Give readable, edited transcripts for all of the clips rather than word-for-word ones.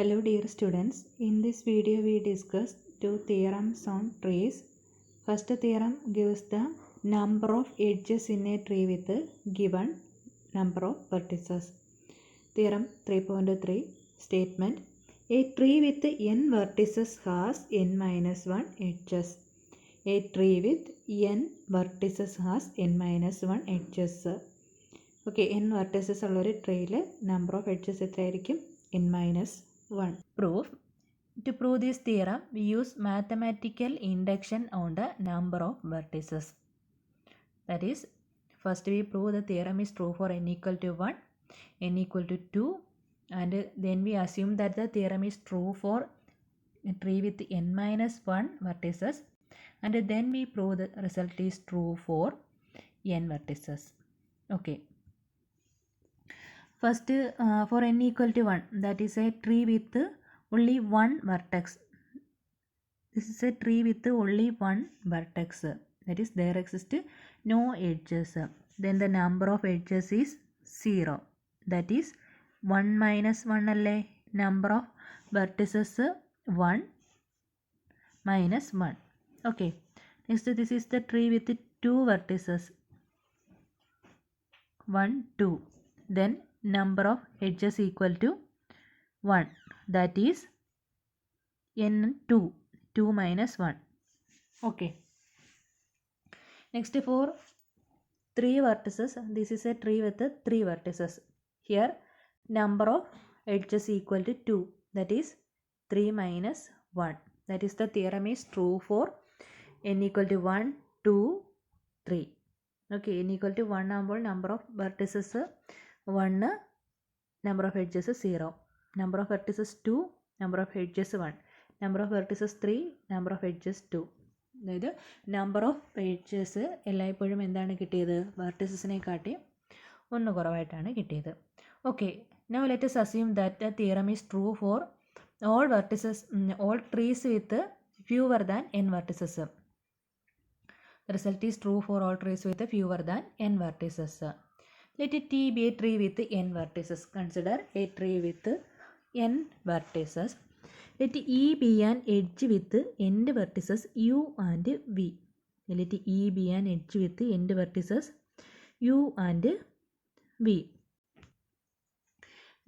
Hello dear students, in this video we discuss two theorems on trees. First theorem gives the number of edges in a tree with a given number of vertices. Theorem 3.3 statement: a tree with n vertices has n minus 1 edges. A tree with n vertices has n minus 1 edges. Okay, n vertices ഉള്ള ഒരു ട്രീയിൽ number of edges എത്രയായിരിക്കും? n minus 1. Proof. To prove this theorem, we use mathematical induction on the number of vertices. That is, first we prove the theorem is true for n equal to 1, n equal to 2, and then we assume that the theorem is true for a tree with n minus 1 vertices, and then we prove the result is true for n vertices. Okay. First, for n equal to 1, that is a tree with only one vertex. This is a tree with only one vertex. That is, there exist no edges. Then the number of edges is 0. That is 1 minus 1 alle. Number of vertices 1 minus 1. Okay. Next, this is the tree with 2 vertices. 1, 2. Then number of edges equal to 1. That is n2. 2 minus 1. Okay. Next, for 3 vertices, this is a tree with 3 vertices. Here number of edges equal to 2. That is 3 minus 1. That is, the theorem is true for n equal to 1, 2, 3. Okay, n equal to 1 ആകുമ്പോൾ number of vertices 1, number of edges 0. Number of vertices 2, number of edges 1. Number of vertices 3, number of edges 2. അതായത് number of edges എല്ലായ്പ്പോഴും എന്താണ് കിട്ടിയത്? വെർട്ടിസസിനെ കാട്ടി 1 കുറവായിട്ടാണ് കിട്ടിയത്. Okay, now let us assume that the theorem is true for all vertices, all trees with fewer than n vertices. The result is true for all trees with fewer than n vertices. Let T be a tree with n vertices. Consider a tree with n vertices. Let E be an edge with end vertices u and v. Let E be an edge with end vertices u and v.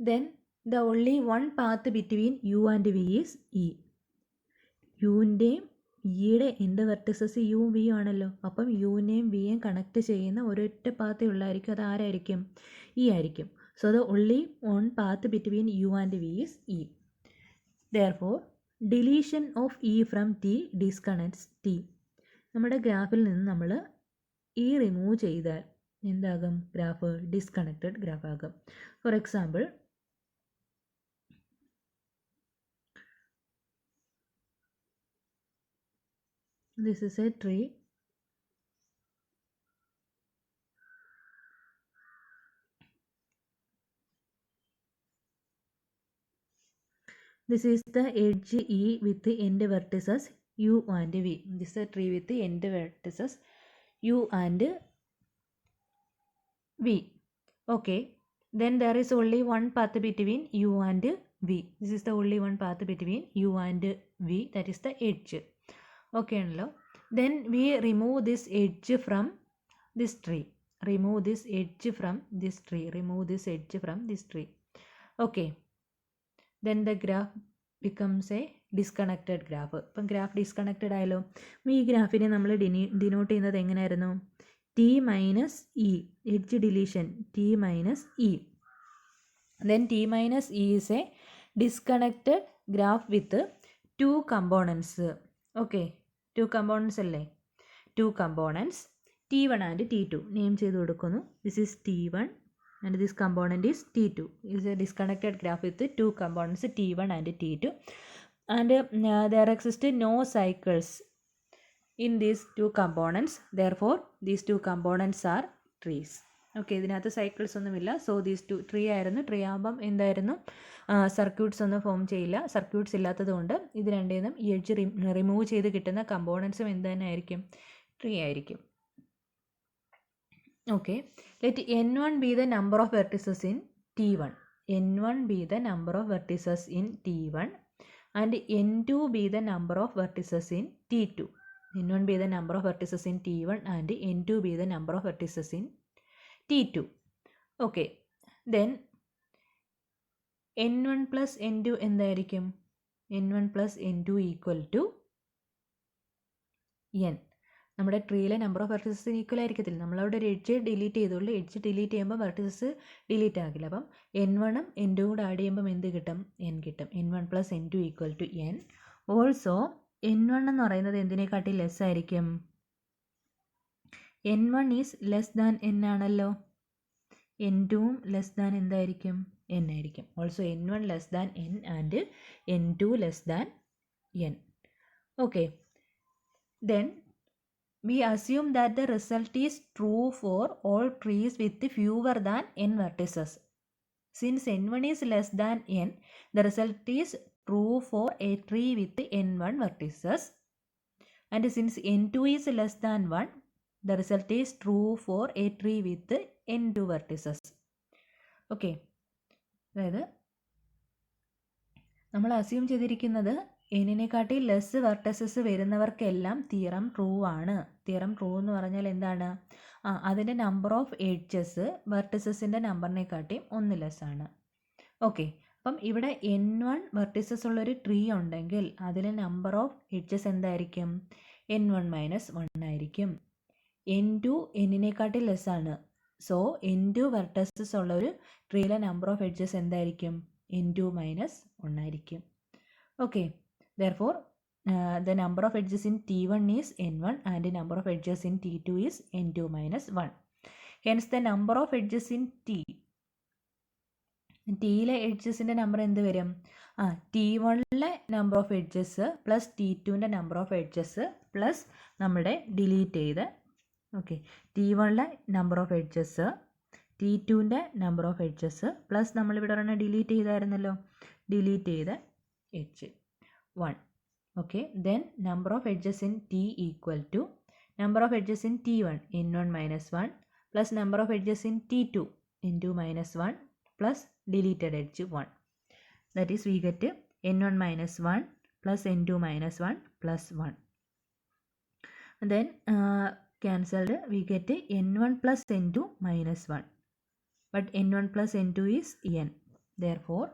Then the only one path between u and v is E. യുവിൻ്റെയും ഇയുടെ end vertices യുവും വിയും ആണല്ലോ. അപ്പം യുവിനെയും വിയെയും connect ചെയ്യുന്ന ഒരൊറ്റ പാത്തേ ഉള്ളായിരിക്കും. അത് ആരായിരിക്കും? ഇ ആയിരിക്കും. So the only one path between U and V is E. Therefore deletion of E from T disconnects T. നമ്മുടെ ഗ്രാഫിൽ നിന്ന് നമ്മൾ ഇ റിമൂവ് ചെയ്താൽ എന്താകും? ഗ്രാഫ് ഡിസ്കണക്റ്റഡ് ഗ്രാഫ് ആകും. For example, this is a tree. This is the edge E with the end vertices u and v. This is a tree with the end vertices u and v. Okay. Then there is only one path between u and v. This is the only one path between u and v. That is the edge. Okay, hello. Then we remove this edge from this tree. Remove this edge from this tree. Remove this edge from this tree. Okay. Then the graph becomes a disconnected graph. ഇപ്പം graph disconnected ആയല്ലോ. ഈ ഗ്രാഫിനെ നമ്മൾ denote ചെയ്യുന്നത് എങ്ങനെയായിരുന്നു? T minus E, edge deletion T minus E. Then T minus E is A disconnected graph with 2 components. Okay, 2 components അല്ലേ? 2 components T1 and T2 name ചെയ്ത് കൊടുക്കുന്നു. This is T1 and this component is T2. It is a disconnected graph with 2 components T1 and T2, and there exist no cycles in these 2 components. Therefore these 2 components are trees. Okay, ഇതിനകത്ത് cycles ഒന്നുമില്ല. So these 2 tree ആയിരുന്നു. Tree ആകുമ്പം എന്തായിരുന്നു? Circuits ഒന്നും form ചെയ്യില്ല. Circuits ഇല്ലാത്തത് കൊണ്ട് ഇത് രണ്ടേന്നും ഈ എഡ്ജ് റിമൂവ് ചെയ്ത് കിട്ടുന്ന കമ്പോണൻസും എന്ത് തന്നെ ആയിരിക്കും? ട്രീ ആയിരിക്കും. Okay, let n1 be the number of vertices in T1. n1 be the number of vertices in T1 and n2 be the number of vertices in T2. n1 be the number of vertices in T1 and n2 be the number of vertices in T2. Okay, then n1 plus n2 എന്തായിരിക്കും? n1 plus n2 equal to n. നമ്മുടെ ട്രീയിലെ number of വെർട്ടിസസിന് equal ആയിരിക്കത്തില്ല. നമ്മളവിടെ ഒരു edge delete ചെയ്തുള്ളൂ. Edge delete ചെയ്യുമ്പോൾ vertices delete ആകില്ല. അപ്പം n1ഉം n2 കൂടെ ആഡ് ചെയ്യുമ്പോൾ എന്ത് കിട്ടും? n കിട്ടും. n1 plus n2 equal to n. Also n1 എന്ന് പറയുന്നത് എന്തിനെക്കാട്ടി ലെസ് ആയിരിക്കും? n1 is less than n ആണല്ലോ. n2ഉം ലെസ് ദാൻ എന്തായിരിക്കും? n ആയിരിക്കും. Also n1 less than n and n2 less than n. Okay, then we assume that the result is true for all trees with fewer than n vertices. Since n1 is less than n, the result is true for a tree with n1 vertices. And since n2 is less than 1, the result is true for a tree with n2 vertices. Okay, അതായത് നമ്മൾ assume ചെയ്തിരിക്കുന്നത് എന്നിനെക്കാട്ടി less vertices വരുന്നവർക്കെല്ലാം theorem true ആണ്. Theorem true എന്ന് പറഞ്ഞാൽ എന്താണ്? അതിൻ്റെ number of edges വെർട്ടിസസിൻ്റെ നമ്പറിനെക്കാട്ടി 1 less ആണ്. Okay, അപ്പം ഇവിടെ n1 വെർട്ടിസസ് ഉള്ളൊരു ട്രീ ഉണ്ടെങ്കിൽ അതിലെ നമ്പർ ഓഫ് എഡ്ജസ് എന്തായിരിക്കും? n1 മൈനസ് 1 ആയിരിക്കും. n2 എന്നിനെക്കാട്ടി ലെസ് ആണ്. സോ n2 വെർട്ടസസ് ഉള്ളൊരു ട്രീയിലെ നമ്പർ ഓഫ് എഡ്ജസ് എന്തായിരിക്കും? n2 മൈനസ് 1 ആയിരിക്കും. Okay, therefore the number of edges in T1 is n1 and the number of edges in T2 is n2 minus 1. Hence the number of edges in Tയിലെ എഡ്ജസിൻ്റെ number എന്ത് വരും? T1ലെ number of edges plus T2ൻ്റെ number of edges plus നമ്മുടെ delete ചെയ്ത്, okay, T1ലെ number of edges, T2ൻ്റെ നമ്പർ ഓഫ് എഡ്ജസ് പ്ലസ് നമ്മളിവിടെ ഒരെണ്ണം ഡിലീറ്റ് ചെയ്തായിരുന്നല്ലോ, ഡിലീറ്റ് ചെയ്ത് edge 1. Okay, then number of edges in T equal to number of edges in T1 n1 minus 1 plus number of edges in T2 n2 minus 1 plus deleted edge 1. That is we get n1 minus 1 plus n2 minus 1 plus 1. And then cancelled, we get n1 plus n2 minus 1. But n1 plus n2 is n. Therefore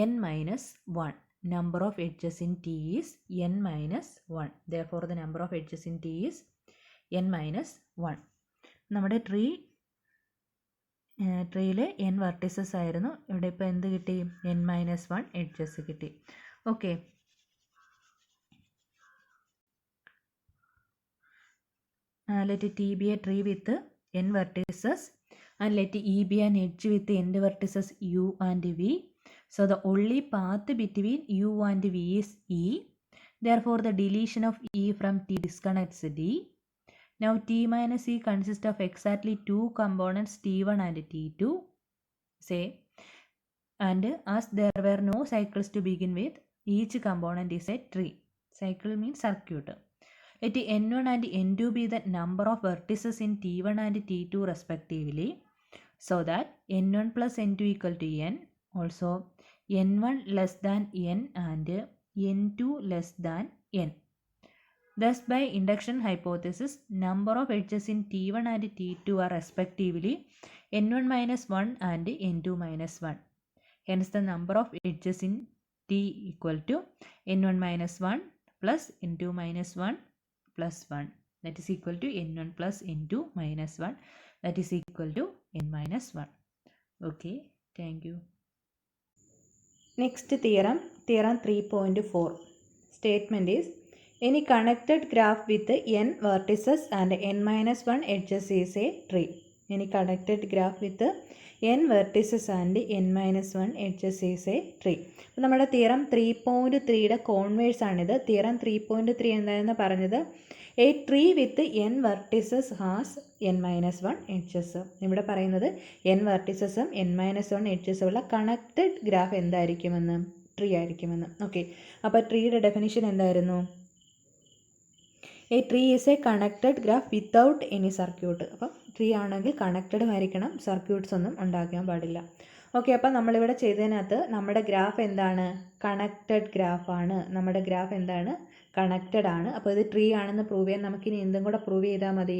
n minus 1. Number of edges in T is n minus 1. Therefore the number of edges in T is n minus 1. നമ്മുടെ ട്രീയിലെ n vertices ആയിരുന്നു. ഇവിടെ ഇപ്പോൾ എന്ത് കിട്ടി? n minus 1 edges കിട്ടി. Okay, let T be a tree with n vertices and let E be an edge with n vertices u and v. So the only path between u and v is E. Therefore the deletion of E from T disconnects D. Now T minus E consists of exactly 2 components T1 and T2. Say, and as there were no cycles to begin with, each component is a tree. Cycle means circuit. Let n1 and n2 be the number of vertices in T1 and T2 respectively, so that n1 plus n2 equal to n. Also n1 less than n and n2 less than n. Thus by induction hypothesis, number of edges in T1 and T2 are respectively n1 minus 1 and n2 minus 1. Hence the number of edges in T equal to n1 minus 1 plus n2 minus 1 plus 1. That is equal to n1 plus n2 minus 1. That is equal to n minus 1. Okay, thank you. Next theorem, theorem 3.4. Statement is, any connected graph with n vertices and n minus 1 edges is a tree. Any connected graph with n vertices and n minus 1 edges is a tree. അപ്പോൾ നമ്മുടെ theorem 3.3യുടെ converse ആണിത്. Theorem 3.3 എന്താണെന്ന് പറഞ്ഞത്, A tree with n vertices has n minus 1 edges. ഇവിടെ പറയുന്നത് n വെർട്ടിസസും n minus 1 എഡ്ജസും ഉള്ള connected graph എന്തായിരിക്കുമെന്ന്? Tree ആയിരിക്കുമെന്ന്. ഓക്കെ, അപ്പോൾ ട്രീയുടെ ഡെഫിനിഷൻ എന്തായിരുന്നു? A tree is A connected graph without any circuit. അപ്പം ട്രീ ആണെങ്കിൽ കണക്റ്റഡ് ആയിരിക്കണം, സർക്യൂട്ട്സ് ഒന്നും ഉണ്ടാക്കാൻ പാടില്ല. ഓക്കെ, അപ്പോൾ നമ്മളിവിടെ ചെയ്തതിനകത്ത് നമ്മുടെ ഗ്രാഫ് എന്താണ്? കണക്റ്റഡ് ഗ്രാഫാണ്. നമ്മുടെ ഗ്രാഫ് എന്താണ്? കണക്റ്റഡ് ആണ്. അപ്പോൾ ഇത് ട്രീ ആണെന്ന് പ്രൂവ് ചെയ്യാൻ നമുക്കിനി എന്തും കൂടെ പ്രൂവ് ചെയ്താൽ മതി?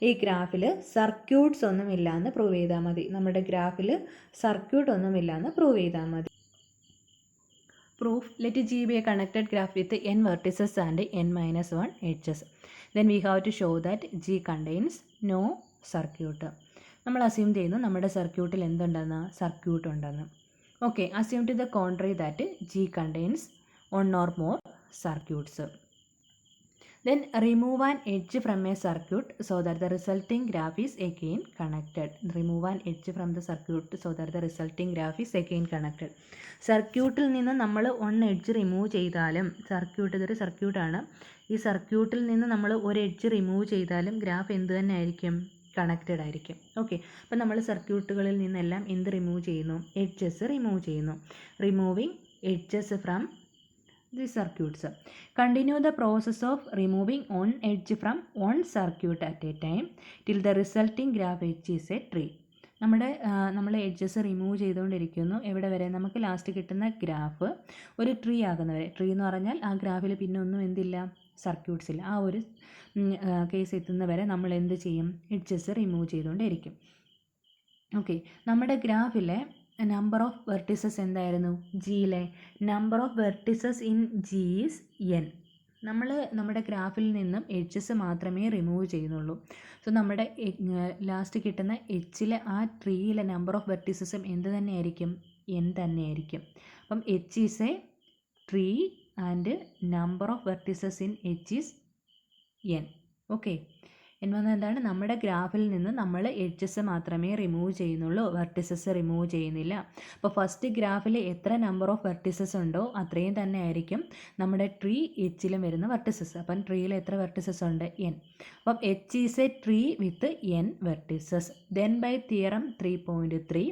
ഈ ഗ്രാഫിൽ സർക്യൂട്ട്സ് ഒന്നും ഇല്ലയെന്ന് പ്രൂവ് ചെയ്താൽ മതി. നമ്മുടെ ഗ്രാഫിൽ സർക്യൂട്ട് ഒന്നും ഇല്ലയെന്ന് പ്രൂവ് ചെയ്താൽ മതി. Proof, let G be a connected graph with n vertices and n-1 edges. Then we have to show that G contains no circuit. നമ്മൾ അസ്യൂം ചെയ്യുന്നു നമ്മുടെ സർക്യൂട്ടിൽ എന്തുണ്ടെന്ന്? സർക്യൂട്ട് ഉണ്ടെന്ന്. Okay, assume to the contrary that G contains one or more circuits. Then remove an edge from a circuit so that the resulting graph is again connected. Remove an edge from the circuit so that the resulting graph is again connected. സർക്യൂട്ടിൽ നിന്ന് നമ്മൾ one edge remove ചെയ്താലും, ഇതൊരു സർക്യൂട്ടാണ്, ഈ സർക്യൂട്ടിൽ നിന്ന് നമ്മൾ ഒരു എഡ്ജ് റിമൂവ് ചെയ്താലും ഗ്രാഫ് എന്ത് തന്നെ ആയിരിക്കും? കണക്റ്റഡ് ആയിരിക്കും. ഓക്കെ, അപ്പോൾ നമ്മൾ സർക്യൂട്ടുകളിൽ നിന്നെല്ലാം എന്ത് റിമൂവ് ചെയ്യുന്നു? എഡ്ജസ് റിമൂവ് ചെയ്യുന്നു. Removing edges from the circuits. Continue the process of removing one edge from one circuit at a time till the resulting graph H is a tree. നമ്മൾ edges remove ചെയ്തുകൊണ്ടിരിക്കുന്നു. എവിടെ വരെ? നമുക്ക് last കിട്ടുന്ന graph ഒരു tree ആകുന്നവരെ. Tree എന്ന് പറഞ്ഞാൽ ആ ഗ്രാഫിൽ പിന്നെ ഒന്നും എന്തില്ല? സർക്യൂട്ട്സ് ഇല്ല. ആ ഒരു കേസ് എത്തുന്നവരെ നമ്മൾ എന്ത് ചെയ്യും? എഡ്ജസ് റിമൂവ് ചെയ്തുകൊണ്ടിരിക്കും. ഓക്കെ, നമ്മുടെ ഗ്രാഫിലെ നമ്പർ ഓഫ് വെർട്ടിസസ് എന്തായിരുന്നു? ജിയിലെ number of vertices in G is N. നമ്മുടെ ഗ്രാഫിൽ നിന്നും എഡ്ജസ് മാത്രമേ റിമൂവ് ചെയ്യുന്നുള്ളൂ. സോ നമ്മുടെ ലാസ്റ്റ് കിട്ടുന്ന എച്ചിലെ ആ ട്രീയിലെ നമ്പർ ഓഫ് വെർട്ടിസസും എന്ത് തന്നെയായിരിക്കും? എൻ തന്നെയായിരിക്കും. അപ്പം H is A tree and number of vertices in H is N. Okay, എന്ന് പറഞ്ഞാൽ എന്താണ്? നമ്മുടെ ഗ്രാഫിൽ നിന്ന് നമ്മൾ എഡ്ജസ് മാത്രമേ റിമൂവ് ചെയ്യുന്നുള്ളൂ, വെർട്ടിസസ് റിമൂവ് ചെയ്യുന്നില്ല. അപ്പോൾ ഫസ്റ്റ് ഗ്രാഫിൽ എത്ര നമ്പർ ഓഫ് വെർട്ടിസസ് ഉണ്ടോ അത്രയും തന്നെ ആയിരിക്കും നമ്മുടെ ട്രീ എച്ചിലും വരുന്ന വെർട്ടിസസ്. അപ്പം ട്രീയിൽ എത്ര വെർട്ടിസസ് ഉണ്ട്? എൻ. അപ്പം H is A tree with N vertices. Then bye theorem 3.3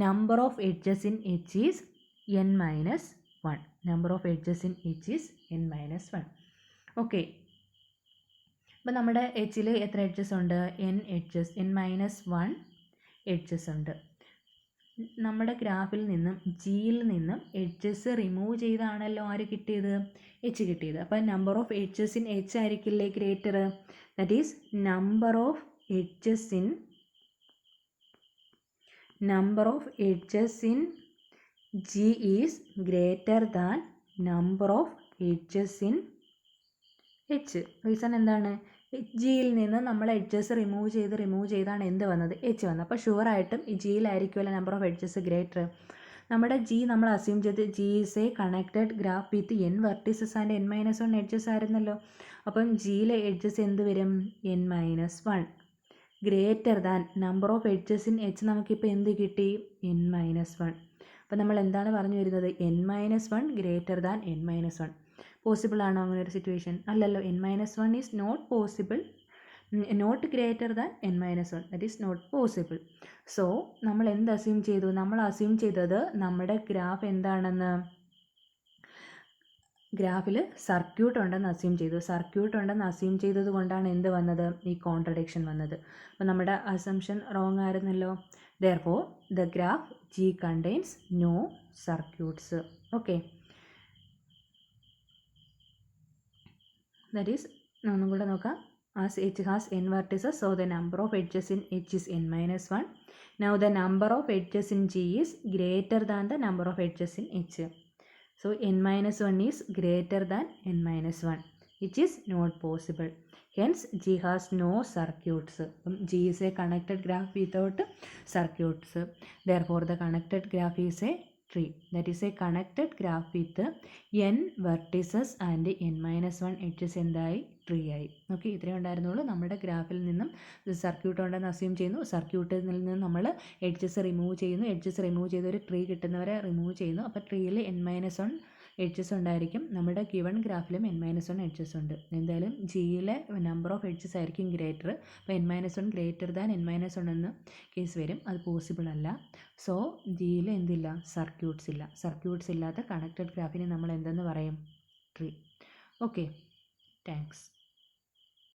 number of edges in H is n-1. Number of edges in H is n-1. Okay, അപ്പോൾ നമ്മുടെ എച്ചിൽ എത്ര എഡ്ജസ് ഉണ്ട്? n-1 എഡ്ജസ് ഉണ്ട്. നമ്മുടെ ഗ്രാഫിൽ നിന്നും ജിയിൽ നിന്നും എഡ്ജസ് റിമൂവ് ചെയ്താണല്ലോ ആര് കിട്ടിയത്? എച്ച് കിട്ടിയത്. അപ്പോൾ number of edges in H ആയിരിക്കില്ലേ greater? That is number of edges in G is greater than number of edges in H. Reason എന്താണ്? ജിയിൽ നിന്ന് നമ്മൾ എഡ്ജസ് റിമൂവ് ചെയ്താണ് എന്ത് വന്നത്? എച്ച് വന്നത്. അപ്പോൾ ഷുവറായിട്ടും ഈ ജിയിലായിരിക്കുമല്ലോ നമ്പർ ഓഫ് എഡ്ജസ് ഗ്രേറ്റർ. നമ്മുടെ ജി നമ്മൾ അസ്യൂം ചെയ്ത് G is A connected graph with N vertices and n-1 edges ആയിരുന്നല്ലോ. അപ്പം ജിയിലെ എഡ്ജസ് എന്ത് വരും? n-1 greater than number of edges in H. നമുക്കിപ്പോൾ എന്ത് കിട്ടി? n-1. അപ്പോൾ നമ്മൾ എന്താണ് പറഞ്ഞു വരുന്നത്? n-1 greater than n-1. Possible ആണോ അങ്ങനെ ഒരു സിറ്റുവേഷൻ? അല്ലല്ലോ. n-1 is not possible, not greater than n-1. That is not possible. So നമ്മൾ എന്ത് അസ്യൂം ചെയ്തു? നമ്മൾ അസ്യൂം ചെയ്തത് നമ്മുടെ ഗ്രാഫ് എന്താണെന്ന്? ഗ്രാഫിൽ സർക്യൂട്ട് ഉണ്ടെന്ന് അസ്യൂം ചെയ്തു. സർക്യൂട്ട് ഉണ്ടെന്ന് അസ്യൂം ചെയ്തത് കൊണ്ടാണ് എന്ത് വന്നത്? ഈ കോൺട്രഡിക്ഷൻ വന്നത്. അപ്പോൾ നമ്മുടെ അസംഷൻ റോങ് ആയിരുന്നല്ലോ. Therefore the graph G contains no circuits. Okay, that is ഒന്നും കൂടെ നോക്കാം. as H has n vertices, so the number of edges in H is n-1. Now the number of edges in G is greater than the number of edges in H. So n-1 is greater than n-1, which is not possible. Hence G has no circuits. G is a connected graph without circuits. Therefore the connected graph is a tree. That is a connected graph with n vertices and n-1 edges എന്തായി? Tree ആയി. Okay, ഇത്രയും ഉണ്ടായിരുന്നുള്ളൂ. നമ്മുടെ ഗ്രാഫിൽ നിന്നും circuit ഉണ്ടെന്ന് assume ചെയ്യുന്നു. സർക്യൂട്ടിൽ നിന്ന് നമ്മൾ എഡ്ജസ് റിമൂവ് ചെയ്യുന്നു. എഡ്ജസ് റിമൂവ് ചെയ്ത് ഒരു ട്രീ കിട്ടുന്നവരെ റിമൂവ് ചെയ്യുന്നു. അപ്പോൾ ട്രീയിൽ n-1 എഡ്ജസ് ഉണ്ടായിരിക്കും. നമ്മുടെ ഗിവൺ ഗ്രാഫിലും n-1 എഡ്ജസ് ഉണ്ട്. എന്തായാലും ജിയിലെ നമ്പർ ഓഫ് എഡ്ജസ് ആയിരിക്കും ഗ്രേറ്റർ. അപ്പോൾ n-1 ഗ്രേറ്റർ ദാൻ n-1 എന്ന് കേസ് വരും. അത് പോസിബിൾ അല്ല. സോ ജിയിൽ എന്തില്ല? സർക്യൂട്ട്സ് ഇല്ല. സർക്യൂട്ട്സ് ഇല്ലാത്ത കണക്റ്റഡ് ഗ്രാഫിനെ നമ്മൾ എന്തെന്ന് പറയും? ട്രീ. Okay, thanks.